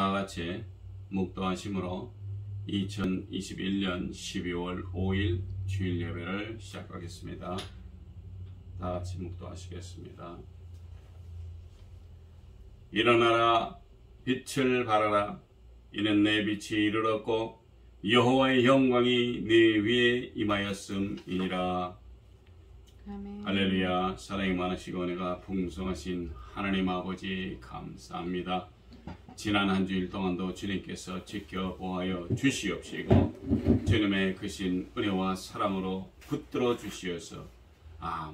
다같이 묵도하심으로 2021년 12월 5일 주일 예배를 시작하겠습니다. 다같이 묵도하시겠습니다. 일어나라, 빛을 발하라. 이는 내 빛이 이르렀고 여호와의 영광이 네 위에 임하였음이니라. 아멘. 할렐루야. 사랑이 많으시고 은혜가 풍성하신 하나님 아버지 감사합니다. 지난 한 주일 동안도 주님께서 지켜보아여 주시옵시고 주님의 크신 은혜와 사랑으로 붙들어 주시어서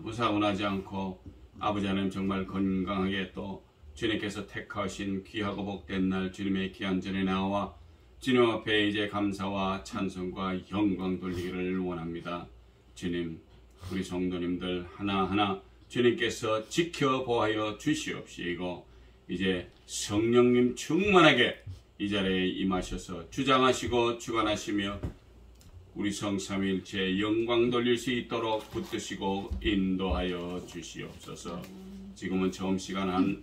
무사고나지 않고 아버지 하나님 정말 건강하게 또 주님께서 택하신 귀하고 복된 날 주님의 귀한 전에 나와 주님 앞에 이제 감사와 찬송과 영광 돌리기를 원합니다. 주님, 우리 성도님들 하나하나 주님께서 지켜보아여 주시옵시고 이제 성령님 충만하게 이 자리에 임하셔서 주장하시고 주관하시며 우리 성삼위일체 영광 돌릴 수 있도록 붙드시고 인도하여 주시옵소서. 지금은 처음 시작하는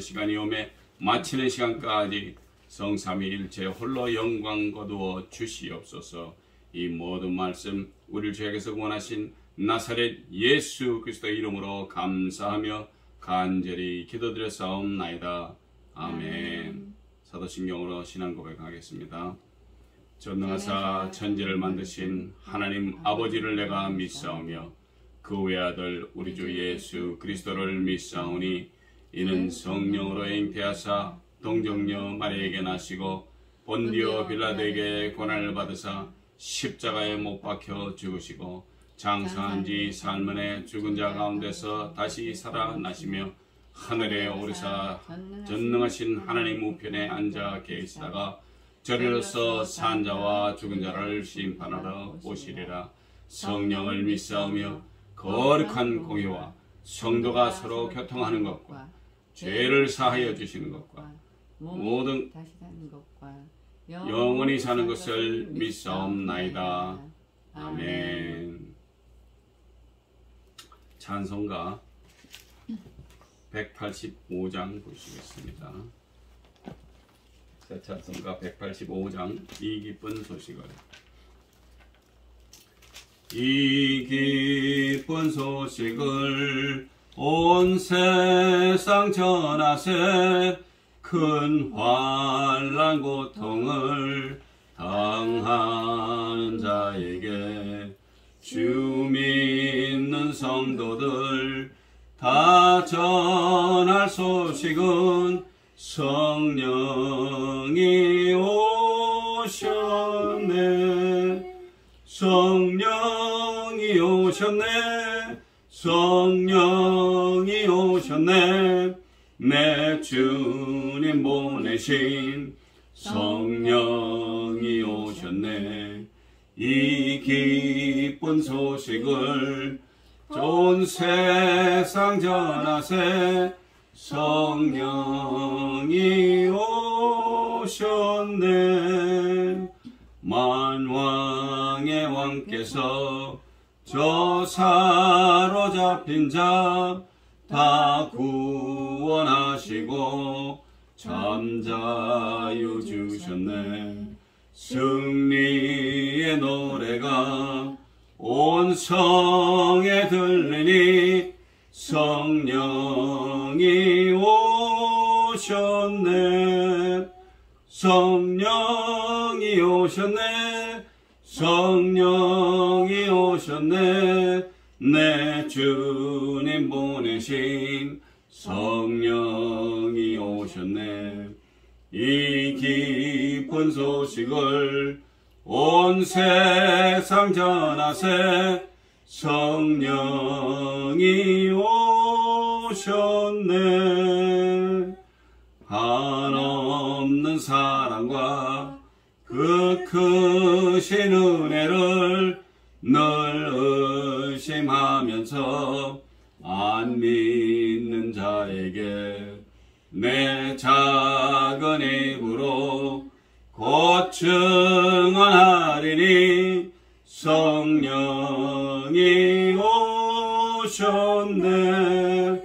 시간이 오매 마치는 시간까지 성삼위일체 홀로 영광 거두어 주시옵소서. 이 모든 말씀 우리를 죄악에서 구원하신 나사렛 예수 그리스도의 이름으로 감사하며 간절히 기도드렸사옵나이다. 아멘. 사도신경으로 신앙 고백하겠습니다. 전능하사 천지를 만드신 하나님 아버지를 내가 믿사오며 그 외아들 우리 주 예수 그리스도를 믿사오니 이는 성령으로 잉태하사 동정녀 마리아에게 나시고 본디오 빌라도에게 고난을 받으사 십자가에 못 박혀 죽으시고 장사한 지 사흘만에 죽은 자 가운데서 다시 살아나시며 하늘에 오르사 전능하신 하나님 우편에 앉아 계시다가 저리로서 산 자와 죽은 자를 심판하러 오시리라. 성령을 믿사오며 거룩한 공의와 성도가 서로 교통하는 것과 죄를 사하여 주시는 것과 모든 다시 사는 것과 영원히 사는 것을 믿사옵나이다. 아멘. 찬송가 185장 보시겠습니다. 찬송가 185장 이 기쁜 소식을 이 기쁜 소식을 온 세상 전하세 큰 환난 고통을 당하는 자에게 주 믿는 성도들 다 전할 소식은 성령이 오셨네. 성령이 오셨네. 성령이 오셨네. 내 주님 보내신 성령이 오셨네. 이 기쁜 소식을 온 세상 전하세 성령이 오셨네. 만왕의 왕께서 저 사로잡힌 자 다 구원하시고 잠자유 주셨네. 승리의 노래가 온 성에 들리니 성령이 오셨네. 성령이 오셨네. 성령이 오셨네. 내 주님 보내신 성령이 오셨네. 이 기쁜 소식을 온 세상 전하세 성령이 오셨네. 한없는 사랑과 그 크신 은혜를 늘 의심하면서 안 믿는 자에게 내 작은 입으로 곧 증언하리니 성령이 오셨네.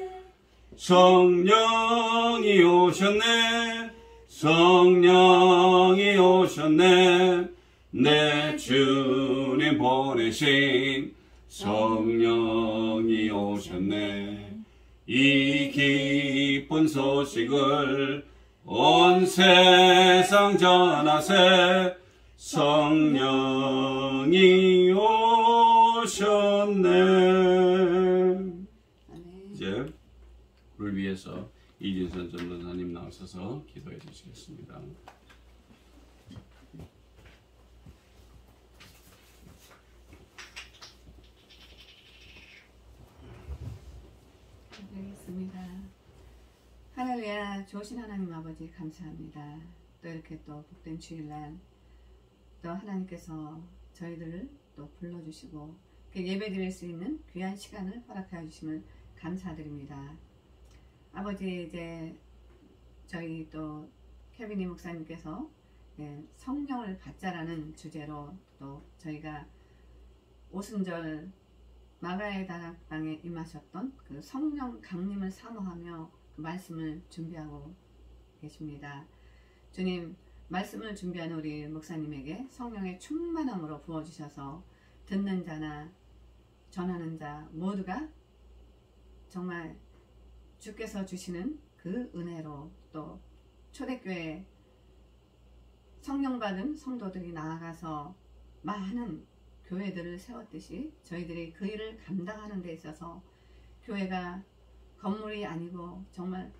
성령이 오셨네. 성령이 오셨네. 내 주님 보내신 성령이 오셨네. 이 기쁜 소식을 온 세상 전하세. 성령이 오셨네. 이제 우리를 위해서 이진선 전도사님 나오셔서 기도해 주시겠습니다. 기도하겠습니다. 할렐루야. 좋으신 하나님 아버지 감사합니다. 또 이렇게 또 복된 주일날 또 하나님께서 저희들을 또 불러주시고 예배 드릴 수 있는 귀한 시간을 허락하여 주심을 감사드립니다. 아버지, 이제 저희 또 케빈이 목사님께서 성령을 받자라는 주제로 또 저희가 오순절 마가의 다락방에 임하셨던 그 성령 강림을 사모하며 그 말씀을 준비하고 계십니다. 주님, 말씀을 준비하는 우리 목사님에게 성령의 충만함으로 부어주셔서 듣는 자나 전하는 자 모두가 정말 주께서 주시는 그 은혜로 또 초대교회 성령받은 성도들이 나아가서 많은 교회들을 세웠듯이 저희들이 그 일을 감당하는 데 있어서 교회가 건물이 아니고 정말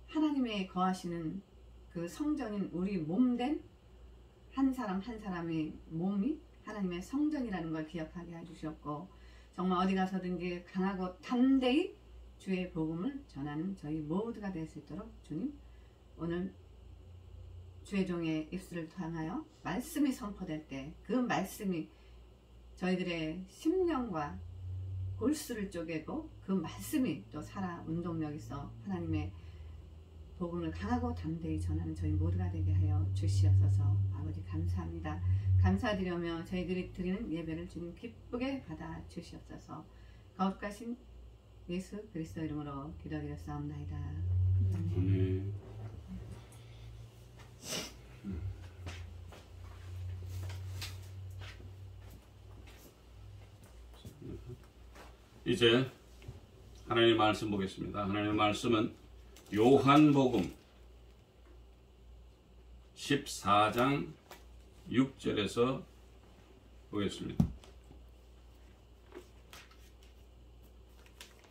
하나님의 거하시는 그 성전인 우리 몸된 한 사람 한 사람의 몸이 하나님의 성전이라는 걸 기억하게 해주셨고, 정말 어디 가서든지 강하고 담대히 주의 복음을 전하는 저희 모두가 될 수 있도록 주님, 오늘 주의 종의 입술을 통하여 말씀이 선포될 때 그 말씀이 저희들의 심령과 골수를 쪼개고 그 말씀이 또 살아 운동력 있어 하나님의 복음을 강하고 담대히 전하는 저희 모두가 되게 하여 주시옵소서. 아버지 감사합니다. 감사드리며 저희들이 드리는 예배를 주님 기쁘게 받아 주시옵소서. 거룩하신 예수 그리스도 이름으로 기도드렸사옵나이다. 아멘. 이제 하나님의 말씀 보겠습니다. 하나님의 말씀은 요한복음 14장 6절에서 보겠습니다.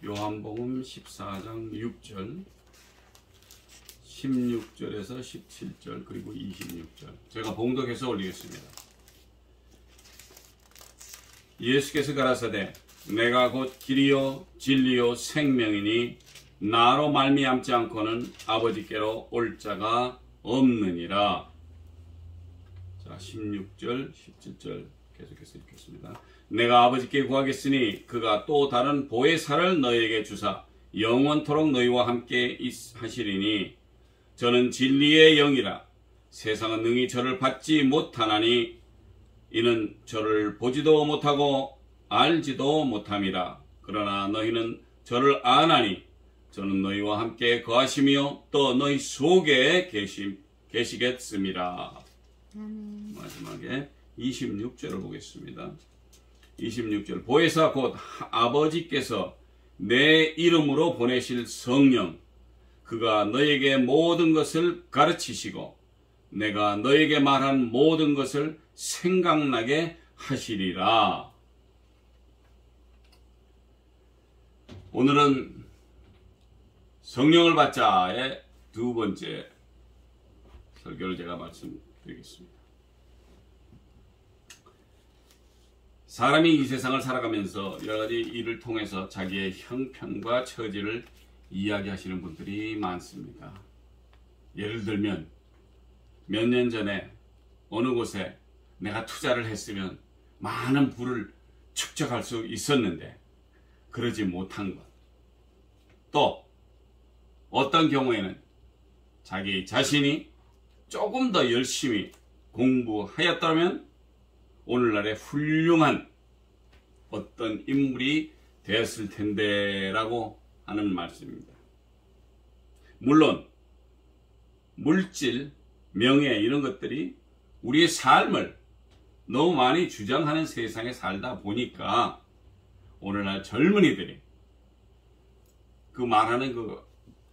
요한복음 14장 6절, 16절에서 17절, 그리고 26절. 제가 봉독해서 올리겠습니다. 예수께서 가라사대 내가 곧 길이요 진리요 생명이니 나로 말미암지 않고는 아버지께로 올 자가 없느니라. 자, 16절 17절 계속해서 읽겠습니다. 내가 아버지께 구하겠으니 그가 또 다른 보혜사를 너희에게 주사 영원토록 너희와 함께 하시리니 저는 진리의 영이라. 세상은 능히 저를 받지 못하나니 이는 저를 보지도 못하고 알지도 못함이라. 그러나 너희는 저를 아나니 저는 너희와 함께 거하시며 또 너희 속에 계시겠습니다. 마지막에 26절을 보겠습니다. 26절 보혜사 곧 아버지께서 내 이름으로 보내실 성령 그가 너에게 모든 것을 가르치시고 내가 너에게 말한 모든 것을 생각나게 하시리라. 오늘은 성령을 받자의 두 번째 설교를 제가 말씀드리겠습니다. 사람이 이 세상을 살아가면서 여러 가지 일을 통해서 자기의 형편과 처지를 이야기하시는 분들이 많습니다. 예를 들면 몇 년 전에 어느 곳에 내가 투자를 했으면 많은 부를 축적할 수 있었는데 그러지 못한 것. 또 어떤 경우에는 자기 자신이 조금 더 열심히 공부하였다면 오늘날의 훌륭한 어떤 인물이 되었을 텐데 라고 하는 말씀입니다. 물론 물질, 명예 이런 것들이 우리의 삶을 너무 많이 주장하는 세상에 살다 보니까 오늘날 젊은이들이 그 말하는 그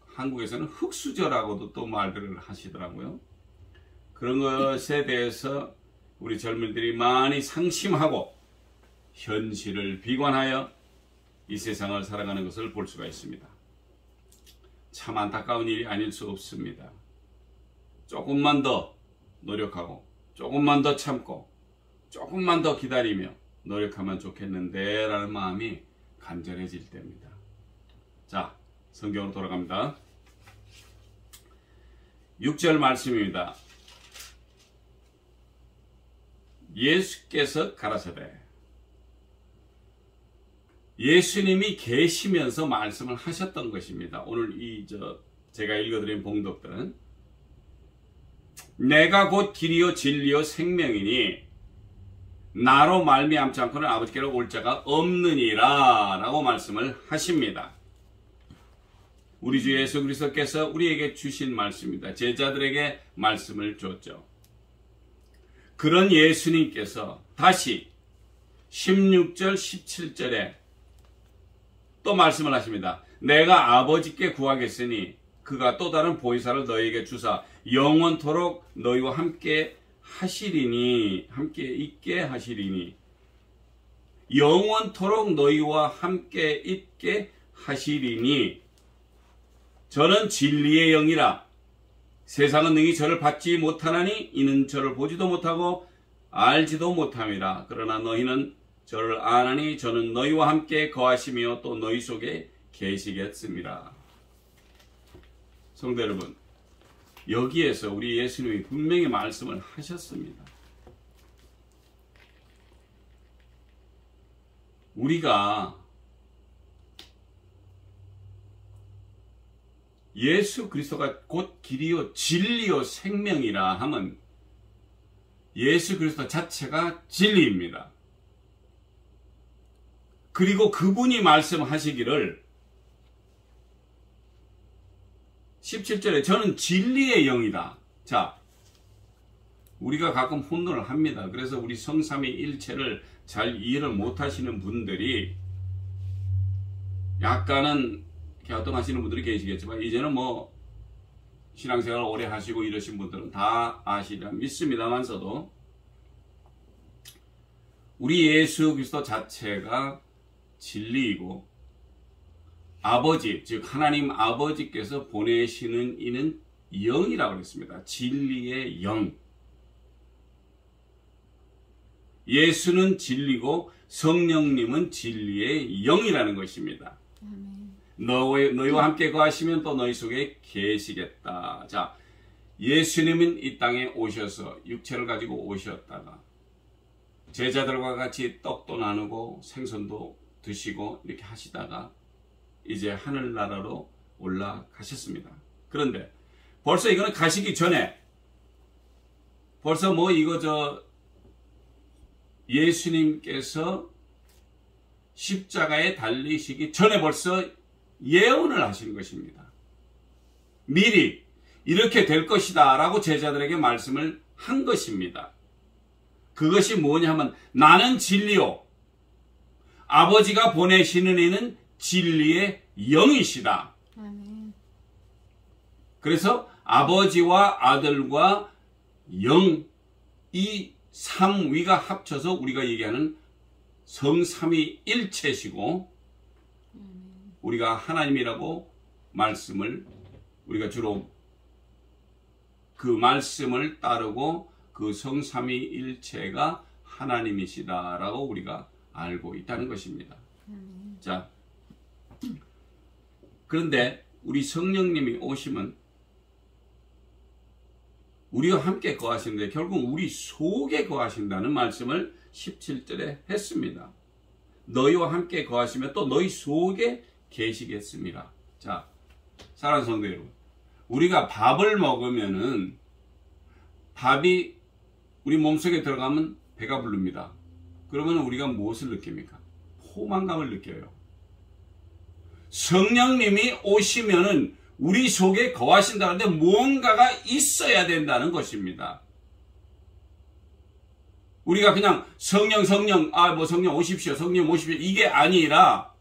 한국에서는 흙수저라고도 또 말들을 하시더라고요. 그런 것에 대해서 우리 젊은이들이 많이 상심하고 현실을 비관하여 이 세상을 살아가는 것을 볼 수가 있습니다. 참 안타까운 일이 아닐 수 없습니다. 조금만 더 노력하고 조금만 더 참고 조금만 더 기다리며 노력하면 좋겠는데 라는 마음이 간절해질 때입니다. 자, 성경으로 돌아갑니다. 6절 말씀입니다. 예수께서 가라사대, 예수님이 계시면서 말씀을 하셨던 것입니다. 오늘 제가 읽어드린 봉독들은 내가 곧 길이요 진리요 생명이니 나로 말미암지 않고는 아버지께로 올 자가 없느니라 라고 말씀을 하십니다. 우리 주 예수 그리스도께서 우리에게 주신 말씀입니다. 제자들에게 말씀을 줬죠. 그런 예수님께서 다시 16절 17절에 또 말씀을 하십니다. 내가 아버지께 구하겠으니 그가 또 다른 보혜사를 너희에게 주사 영원토록 너희와 함께 하시리니, 함께 있게 하시리니, 영원토록 너희와 함께 있게 하시리니 저는 진리의 영이라. 세상은 능히 저를 받지 못하나니 이는 저를 보지도 못하고 알지도 못함이라. 그러나 너희는 저를 아나니 저는 너희와 함께 거하시며 또 너희 속에 계시겠습니다. 성도 여러분, 여기에서 우리 예수님이 분명히 말씀을 하셨습니다. 우리가 예수 그리스도가 곧 길이요 진리요 생명이라 하면 예수 그리스도 자체가 진리입니다. 그리고 그분이 말씀하시기를 17절에 저는 진리의 영이다. 자, 우리가 가끔 혼돈을 합니다. 그래서 우리 성삼위일체를 잘 이해를 못하시는 분들이 약간은 갸우뚱하시는 분들이 계시겠지만 이제는 뭐 신앙생활 오래 하시고 이러신 분들은 다 아시리라 믿습니다만서도 우리 예수 그리스도 자체가 진리이고 아버지, 즉 하나님 아버지께서 보내시는 이는 영이라고 했습니다. 진리의 영. 예수는 진리고 성령님은 진리의 영이라는 것입니다. 너희와 함께 거하시면 또 너희 속에 계시겠다. 자, 예수님은 이 땅에 오셔서 육체를 가지고 오셨다가 제자들과 같이 떡도 나누고 생선도 드시고 이렇게 하시다가 이제 하늘나라로 올라가셨습니다. 그런데 벌써 이거는 가시기 전에 벌써 뭐 예수님께서 십자가에 달리시기 전에 벌써 예언을 하신 것입니다. 미리 이렇게 될 것이다 라고 제자들에게 말씀을 한 것입니다. 그것이 뭐냐면 나는 진리요 아버지가 보내시는 이는 진리의 영이시다. 그래서 아버지와 아들과 영, 이 삼위가 합쳐서 우리가 얘기하는 성삼위일체시고 우리가 하나님이라고 말씀을 우리가 주로 그 말씀을 따르고 그 성삼위일체가 하나님이시다라고 우리가 알고 있다는 것입니다. 자, 그런데 우리 성령님이 오시면 우리와 함께 거하시는데 결국 우리 속에 거하신다는 말씀을 17절에 했습니다. 너희와 함께 거하시면 또 너희 속에 계시겠습니다. 자, 사랑하는 성도 여러분, 우리가 밥을 먹으면은 밥이 우리 몸속에 들어가면 배가 부릅니다. 그러면 우리가 무엇을 느낍니까? 포만감을 느껴요. 성령님이 오시면은 우리 속에 거하신다는데 무언가가 있어야 된다는 것입니다. 우리가 그냥 성령 성령 오십시오 성령 오십시오 이게 아니라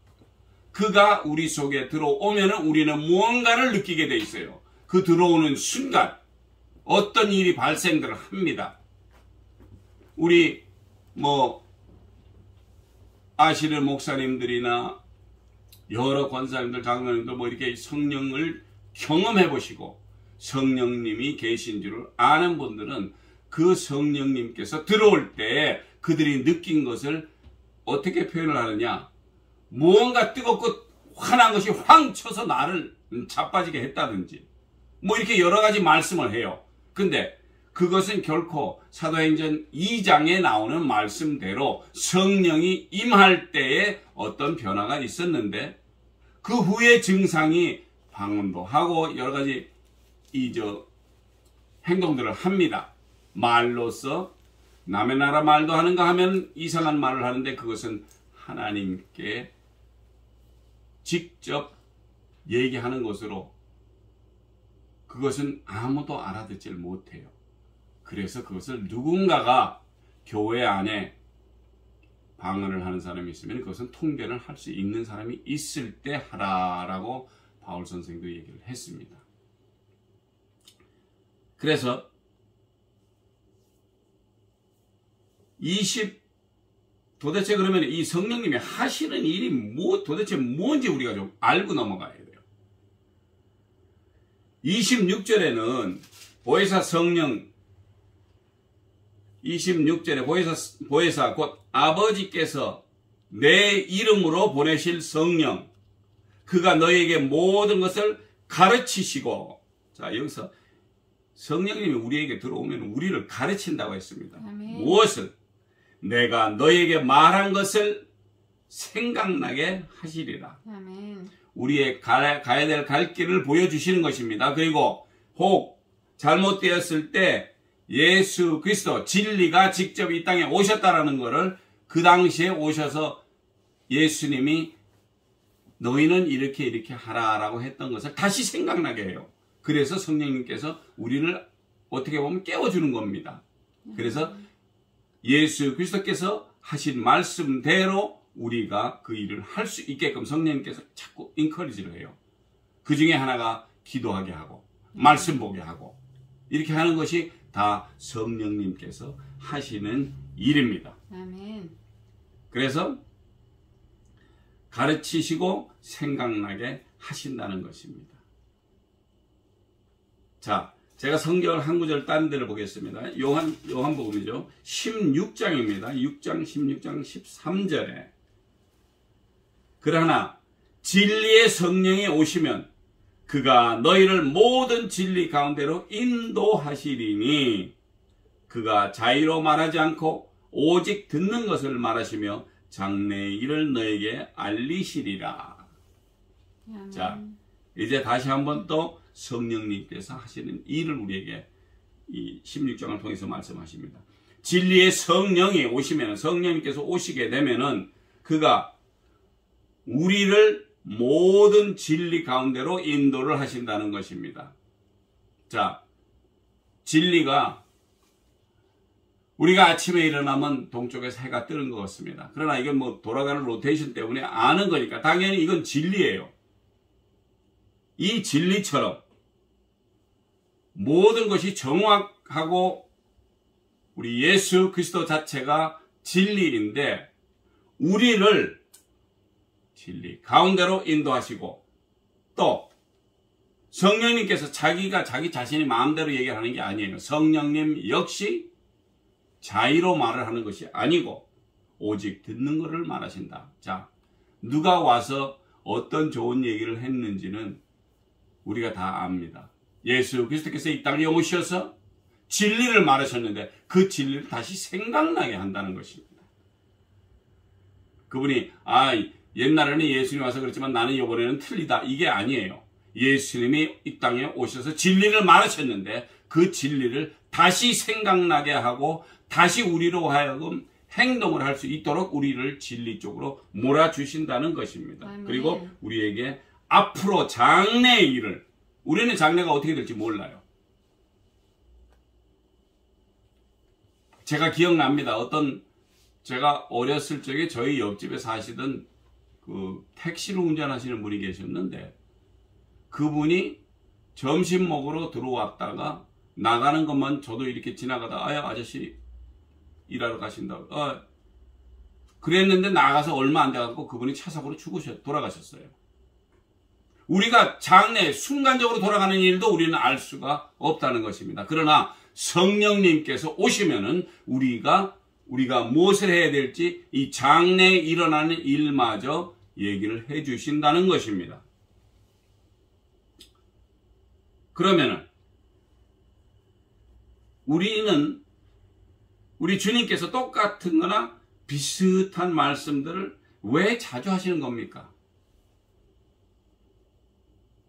그가 우리 속에 들어오면은 우리는 무언가를 느끼게 돼 있어요. 그 들어오는 순간 어떤 일이 발생들을 합니다. 우리 아시는 목사님들이나 여러 권사님들, 장로님들 이렇게 성령을 경험해 보시고 성령님이 계신 줄을 아는 분들은 그 성령님께서 들어올 때 그들이 느낀 것을 어떻게 표현을 하느냐, 무언가 뜨겁고 환한 것이 황 쳐서 나를 자빠지게 했다든지 이렇게 여러 가지 말씀을 해요. 근데 그것은 결코 사도행전 2장에 나오는 말씀대로 성령이 임할 때에 어떤 변화가 있었는데 그 후에 증상이 방언도 하고 여러 가지 행동들을 합니다. 말로써 남의 나라 말도 하는가 하면 이상한 말을 하는데 그것은 하나님께 직접 얘기하는 것으로 그것은 아무도 알아듣질 못해요. 그래서 그것을 누군가가 교회 안에 방언을 하는 사람이 있으면 그것은 통변을 할 수 있는 사람이 있을 때 하라라고 바울 선생도 얘기를 했습니다. 그래서 도대체 그러면 이 성령님이 하시는 일이 도대체 뭔지 우리가 좀 알고 넘어가야 돼요. 26절에는 보혜사 성령 26절에 보혜사 곧 아버지께서 내 이름으로 보내실 성령 그가 너에게 모든 것을 가르치시고, 자 여기서 성령님이 우리에게 들어오면 우리를 가르친다고 했습니다. 아멘. 무엇을? 내가 너에게 말한 것을 생각나게 하시리라. 아멘. 우리의 가야 될 갈 길을 보여주시는 것입니다. 그리고 혹 잘못되었을 때 예수 그리스도 진리가 직접 이 땅에 오셨다라는 것을 그 당시에 오셔서 예수님이 너희는 이렇게 하라라고 했던 것을 다시 생각나게 해요. 그래서 성령님께서 우리를 어떻게 보면 깨워주는 겁니다. 그래서 예수 그리스도께서 하신 말씀대로 우리가 그 일을 할 수 있게끔 성령님께서 자꾸 인커리지를 해요. 그 중에 하나가 기도하게 하고 말씀 보게 하고 이렇게 하는 것이 다 성령님께서 하시는 일입니다. 아멘. 그래서 가르치시고 생각나게 하신다는 것입니다. 자, 제가 성경을 한 구절 딴 데를 보겠습니다. 요한복음이죠. 16장입니다. 6장 16장 13절에 그러나 진리의 성령이 오시면 그가 너희를 모든 진리 가운데로 인도하시리니 그가 자의로 말하지 않고 오직 듣는 것을 말하시며 장래의 일을 너에게 알리시리라. 아멘. 자, 이제 다시 한번 또 성령님께서 하시는 일을 우리에게 이 16장을 통해서 말씀하십니다. 진리의 성령이 오시면, 성령님께서 오시게 되면은 그가 우리를 모든 진리 가운데로 인도를 하신다는 것입니다. 자, 진리가 우리가 아침에 일어나면 동쪽에서 해가 뜨는 것 같습니다. 그러나 이건 돌아가는 로테이션 때문에 아는 거니까 당연히 이건 진리예요. 이 진리처럼 모든 것이 정확하고 우리 예수 그리스도 자체가 진리인데 우리를 진리 가운데로 인도하시고 또 성령님께서 자기가 자기 자신이 마음대로 얘기하는 게 아니에요. 성령님 역시 자의로 말을 하는 것이 아니고 오직 듣는 것을 말하신다. 자, 누가 와서 어떤 좋은 얘기를 했는지는 우리가 다 압니다. 예수 그리스도께서 이 땅에 오셔서 진리를 말하셨는데 그 진리를 다시 생각나게 한다는 것입니다. 그분이 옛날에는 예수님이 와서 그랬지만 나는 이번에는 틀리다. 이게 아니에요. 예수님이 이 땅에 오셔서 진리를 말하셨는데 그 진리를 다시 생각나게 하고 다시 우리로 하여금 행동을 할 수 있도록 우리를 진리 쪽으로 몰아주신다는 것입니다. 아멘. 그리고 우리에게 앞으로 장래의 일을 우리는 장래가 어떻게 될지 몰라요. 제가 기억납니다. 제가 어렸을 적에 저희 옆집에 사시던 그 택시를 운전하시는 분이 계셨는데, 그분이 점심 먹으러 들어왔다가 나가는 것만 저도 이렇게 지나가다, 아저씨 일하러 가신다고. 그랬는데 나가서 얼마 안 돼갖고 그분이 차 사고로 돌아가셨어요. 우리가 장래 순간적으로 돌아가는 일도 우리는 알 수가 없다는 것입니다. 그러나 성령님께서 오시면은 우리가 무엇을 해야 될지 이 장래에 일어나는 일마저 얘기를 해 주신다는 것입니다. 그러면은 우리 주님께서 똑같은 거나 비슷한 말씀들을 왜 자주 하시는 겁니까?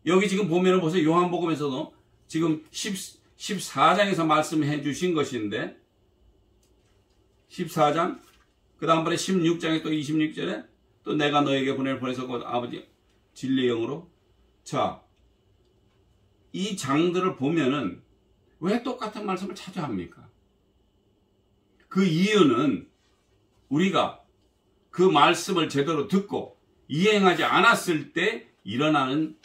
여기 지금 보면은 보세요. 요한복음에서도 지금 14장에서 말씀해 주신 것인데, 14장, 그 다음번에 16장에 또 26절에 또 내가 너에게 보내서 아버지 진리의 영으로. 자, 이 장들을 보면은 왜 똑같은 말씀을 자주 합니까? 그 이유는 우리가 그 말씀을 제대로 듣고 이행하지 않았을 때 일어나는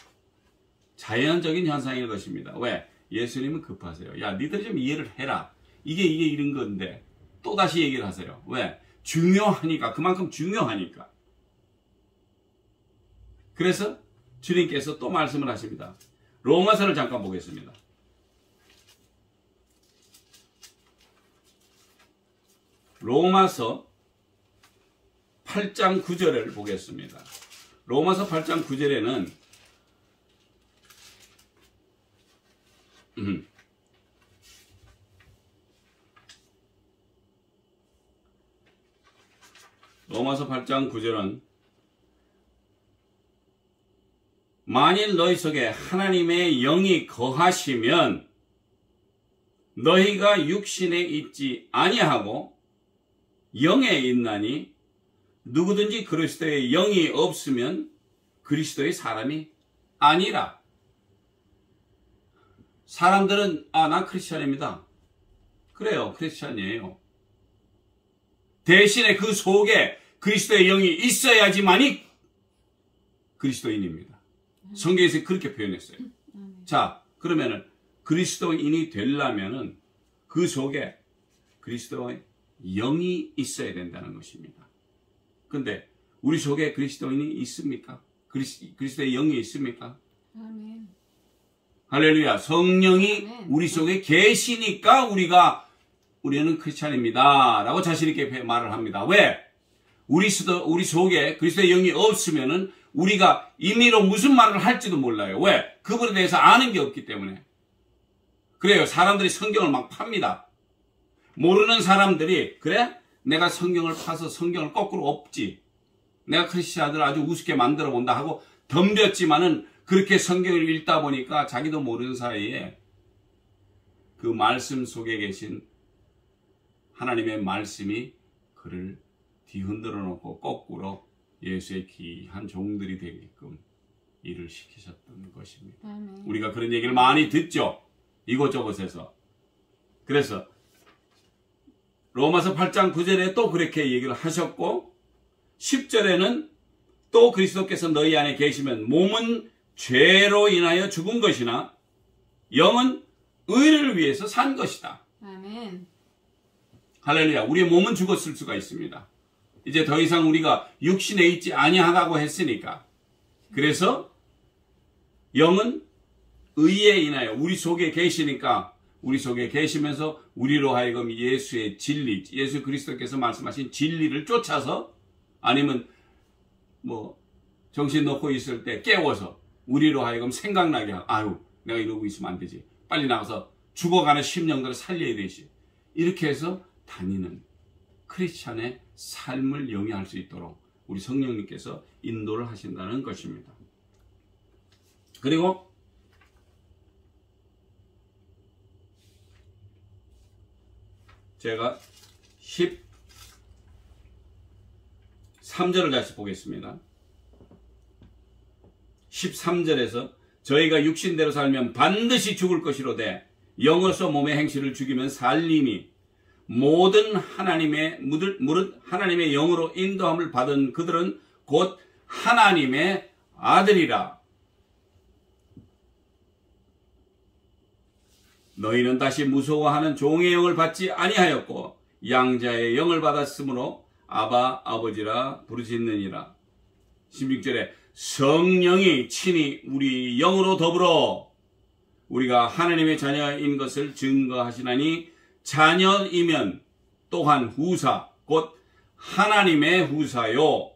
자연적인 현상일 것입니다. 왜? 예수님은 급하세요. 야, 니들이 좀 이해를 해라. 이게 이런 건데 또다시 얘기를 하세요. 왜? 중요하니까. 그만큼 중요하니까. 그래서 주님께서 또 말씀을 하십니다. 로마서를 잠깐 보겠습니다. 로마서 8장 9절을 보겠습니다. 로마서 8장 9절에는 로마서 8장 9절은 만일 너희 속에 하나님의 영이 거하시면 너희가 육신에 있지 아니하고 영에 있나니 누구든지 그리스도의 영이 없으면 그리스도의 사람이 아니라. 사람들은 난 크리스찬입니다. 그래요, 크리스찬이에요. 대신에 그 속에 그리스도의 영이 있어야지만이 그리스도인입니다. 성경에서 그렇게 표현했어요. 자, 그러면은 그리스도인이 되려면은 그 속에 그리스도의 영이 있어야 된다는 것입니다. 근데 우리 속에 그리스도인이 있습니까? 그리스도의 영이 있습니까? 아멘. 할렐루야. 성령이 아멘. 우리 속에 계시니까 우리는 크리스찬입니다 라고 자신 있게 말을 합니다. 왜? 우리 속에 그리스도의 영이 없으면은 우리가 임의로 무슨 말을 할지도 몰라요. 왜? 그분에 대해서 아는 게 없기 때문에. 그래요. 사람들이 성경을 막 팝니다. 모르는 사람들이, 그래? 내가 성경을 파서 성경을 거꾸로 엎지. 내가 크리스찬들 아주 우습게 만들어 본다 하고 덤볐지만은 그렇게 성경을 읽다 보니까 자기도 모르는 사이에 그 말씀 속에 계신 하나님의 말씀이 그를 뒤흔들어 놓고 거꾸로 예수의 귀한 종들이 되게끔 일을 시키셨던 것입니다. 아멘. 우리가 그런 얘기를 많이 듣죠. 이곳저곳에서. 그래서 로마서 8장 9절에 또 그렇게 얘기를 하셨고 10절에는 또 그리스도께서 너희 안에 계시면 몸은 죄로 인하여 죽은 것이나 영은 의를 위해서 산 것이다. 아멘. 할렐루야. 우리의 몸은 죽었을 수가 있습니다. 이제 더 이상 우리가 육신에 있지 아니하다고 했으니까. 그래서 영은 의에 인하여 우리 속에 계시니까 우리 속에 계시면서 우리로 하여금 예수의 진리, 예수 그리스도께서 말씀하신 진리를 쫓아서 아니면 정신 놓고 있을 때 깨워서 우리로 하여금 생각나게 하고 내가 이러고 있으면 안 되지. 빨리 나가서 죽어가는 심령들을 살려야 되지. 이렇게 해서 다니는 크리스찬의 삶을 영위할 수 있도록 우리 성령님께서 인도를 하신다는 것입니다. 그리고 제가 13절을 다시 보겠습니다. 13절에서 저희가 육신대로 살면 반드시 죽을 것이로되 영으로서 몸의 행실을 죽이면 살림이 모든 하나님의 영으로 인도함을 받은 그들은 곧 하나님의 아들이라. 너희는 다시 무서워하는 종의 영을 받지 아니하였고 양자의 영을 받았으므로 아바 아버지라 부르짖느니라. 16절에 성령이 친히 우리 영으로 더불어 우리가 하나님의 자녀인 것을 증거하시나니 자녀이면 또한 후사 곧 하나님의 후사요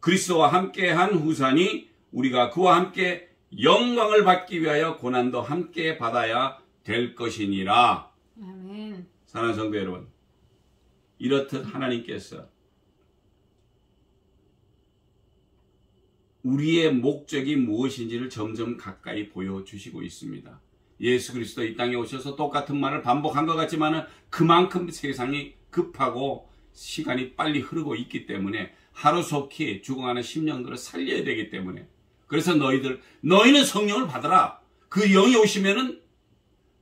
그리스도와 함께한 후사니 우리가 그와 함께 영광을 받기 위하여 고난도 함께 받아야 될 것이니라. 아멘. 사랑하는 성도 여러분, 이렇듯 하나님께서 우리의 목적이 무엇인지를 점점 가까이 보여주시고 있습니다. 예수 그리스도 이 땅에 오셔서 똑같은 말을 반복한 것 같지만 그만큼 세상이 급하고 시간이 빨리 흐르고 있기 때문에 하루속히 죽어가는 심령들을 살려야 되기 때문에, 그래서 너희는 성령을 받아라. 그 영이 오시면은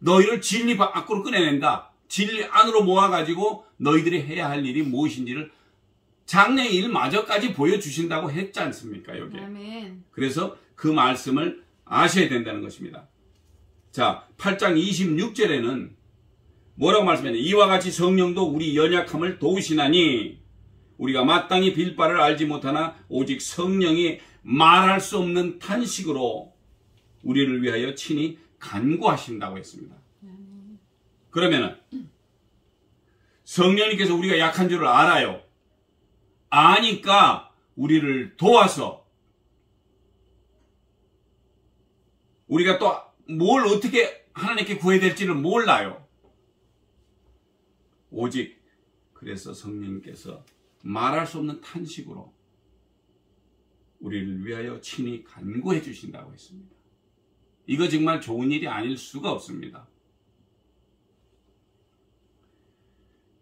너희를 진리 밖으로 꺼내낸다. 진리 안으로 모아가지고 너희들이 해야 할 일이 무엇인지를 장래 일마저까지 보여주신다고 했지 않습니까? 여기. 아멘. 그래서 그 말씀을 아셔야 된다는 것입니다. 자, 8장 26절에는 뭐라고 말씀했냐? 이와 같이 성령도 우리 연약함을 도우시나니 우리가 마땅히 빌 바를 알지 못하나 오직 성령이 말할 수 없는 탄식으로 우리를 위하여 친히 간구하신다고 했습니다. 그러면은 성령님께서 우리가 약한 줄을 알아요. 아니까 우리를 도와서 우리가 또 뭘 어떻게 하나님께 구해야 될지를 몰라요. 오직 그래서 성령님께서 말할 수 없는 탄식으로 우리를 위하여 친히 간구해 주신다고 했습니다. 이거 정말 좋은 일이 아닐 수가 없습니다.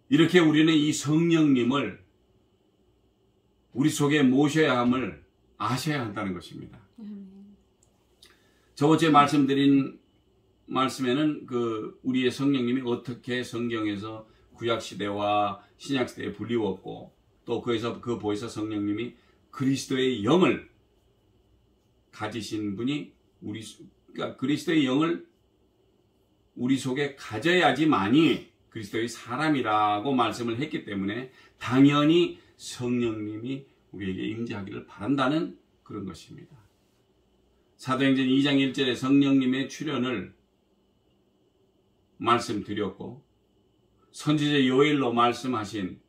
이렇게 우리는 이 성령님을 우리 속에 모셔야 함을 아셔야 한다는 것입니다. 저번주에 말씀드린 말씀에는 우리의 성령님이 어떻게 성경에서 구약시대와 신약시대에 불리웠고 또 그 보혜사 성령님이 그리스도의 영을 가지신 분이 그러니까 그리스도의 영을 우리 속에 가져야지만이 그리스도의 사람이라고 말씀을 했기 때문에 당연히 성령님이 우리에게 임재하기를 바란다는 그런 것입니다. 사도행전 2장 1절에 성령님의 출현을 말씀드렸고 선지자 요엘로 말씀하신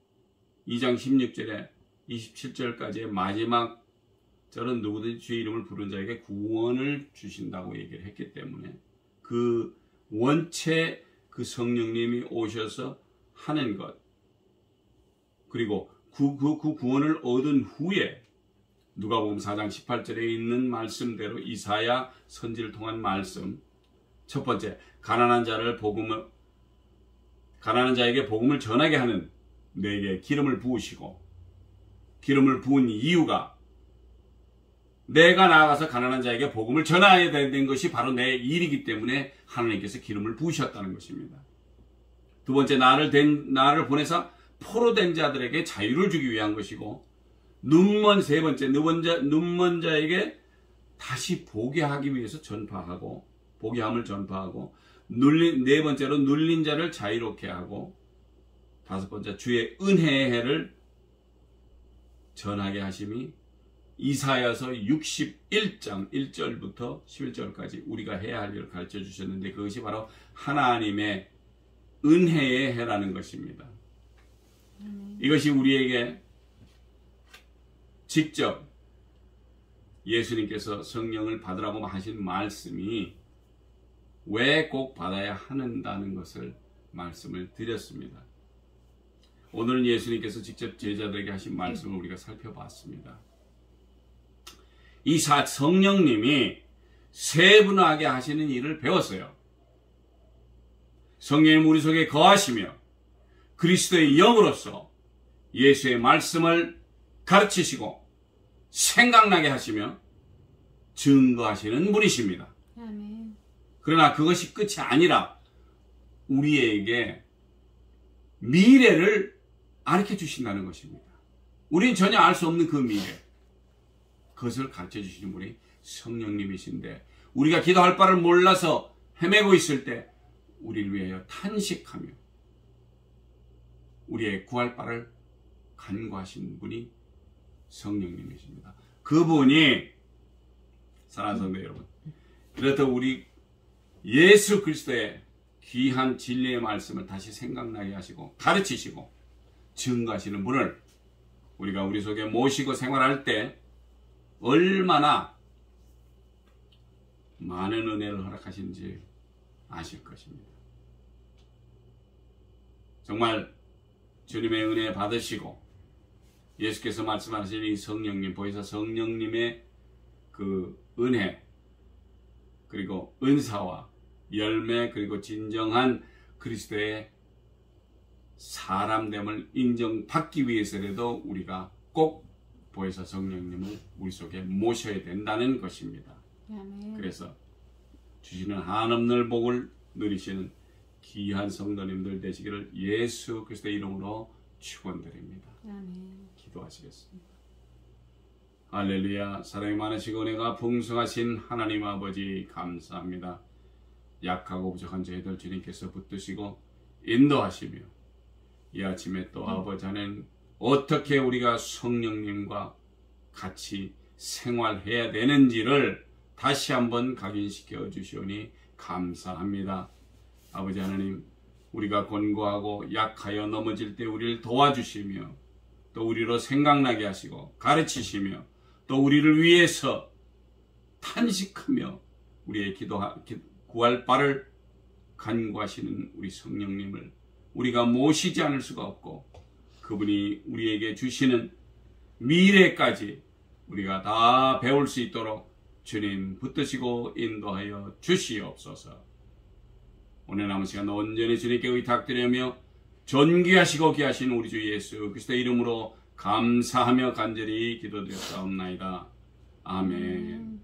2장 16절에 27절까지의 마지막 절은 누구든지 주의 이름을 부른 자에게 구원을 주신다고 얘기를 했기 때문에 그 원체 그 성령님이 오셔서 하는 것, 그리고 그 구원을 얻은 후에 누가복음 4장 18절에 있는 말씀대로 이사야 선지를 통한 말씀, 첫 번째 가난한 자에게 복음을 전하게 하는 내게 기름을 부으시고, 기름을 부은 이유가 내가 나아가서 가난한 자에게 복음을 전해야 되는 것이 바로 내 일이기 때문에 하나님께서 기름을 부으셨다는 것입니다. 두 번째, 나를 보내서 포로된 자들에게 자유를 주기 위한 것이고, 세 번째, 눈먼 자에게 다시 보게 하기 위해서 전파하고, 보게함을 전파하고, 네 번째로 눌린 자를 자유롭게 하고, 다섯 번째, 주의 은혜의 해를 전하게 하심이 이사야서 61장 1절부터 11절까지 우리가 해야 할 일을 가르쳐 주셨는데, 그것이 바로 하나님의 은혜의 해라는 것입니다. 이것이 우리에게 직접 예수님께서 성령을 받으라고 하신 말씀이 왜 꼭 받아야 한다는 것을 말씀을 드렸습니다. 오늘은 예수님께서 직접 제자들에게 하신 말씀을 우리가 살펴봤습니다. 이 성령님이 세분하게 하시는 일을 배웠어요. 성령님 우리 속에 거하시며 그리스도의 영으로서 예수의 말씀을 가르치시고 생각나게 하시며 증거하시는 분이십니다. 아멘. 그러나 그것이 끝이 아니라 우리에게 미래를 가르쳐 주신다는 것입니다. 우리는 전혀 알 수 없는 그 미래, 그것을 가르쳐 주시는 분이 성령님이신데, 우리가 기도할 바를 몰라서 헤매고 있을 때 우리를 위하여 탄식하며 우리의 구할 바를 간구하신 분이 성령님이십니다. 그분이, 사랑하는 성도 여러분, 그렇다고 우리 예수 그리스도의 귀한 진리의 말씀을 다시 생각나게 하시고 가르치시고 증거하시는 분을 우리가 우리 속에 모시고 생활할 때 얼마나 많은 은혜를 허락하신지 아실 것입니다. 정말 주님의 은혜 받으시고 예수께서 말씀하신 이 성령님, 보혜사 성령님의 그 은혜, 그리고 은사와 열매, 그리고 진정한 그리스도의 사람됨을 인정받기 위해서라도 우리가 꼭 보혜사 성령님을 우리 속에 모셔야 된다는 것입니다. 아멘. 그래서 주시는 한없는 복을 누리시는 귀한 성도님들 되시기를 예수 그리스도의 이름으로 축원드립니다. 아멘. 기도하시겠습니다. 할렐루야. 사랑이 많으시고 은혜가 풍성하신 하나님 아버지 감사합니다. 약하고 부족한 저희들 주님께서 붙드시고 인도하시며 이 아침에 또 아버지 하나님, 어떻게 우리가 성령님과 같이 생활해야 되는지를 다시 한번 각인시켜 주시오니 감사합니다. 아버지 하나님, 우리가 권고하고 약하여 넘어질 때 우리를 도와주시며 또 우리로 생각나게 하시고 가르치시며 또 우리를 위해서 탄식하며 우리의 구할 바를 간구하시는 우리 성령님을 우리가 모시지 않을 수가 없고, 그분이 우리에게 주시는 미래까지 우리가 다 배울 수 있도록 주님 붙드시고 인도하여 주시옵소서. 오늘 남은 시간 온전히 주님께 의탁드리며 존귀하시고 귀하신 우리 주 예수 그리스도의 이름으로 감사하며 간절히 기도드렸사옵나이다. 아멘.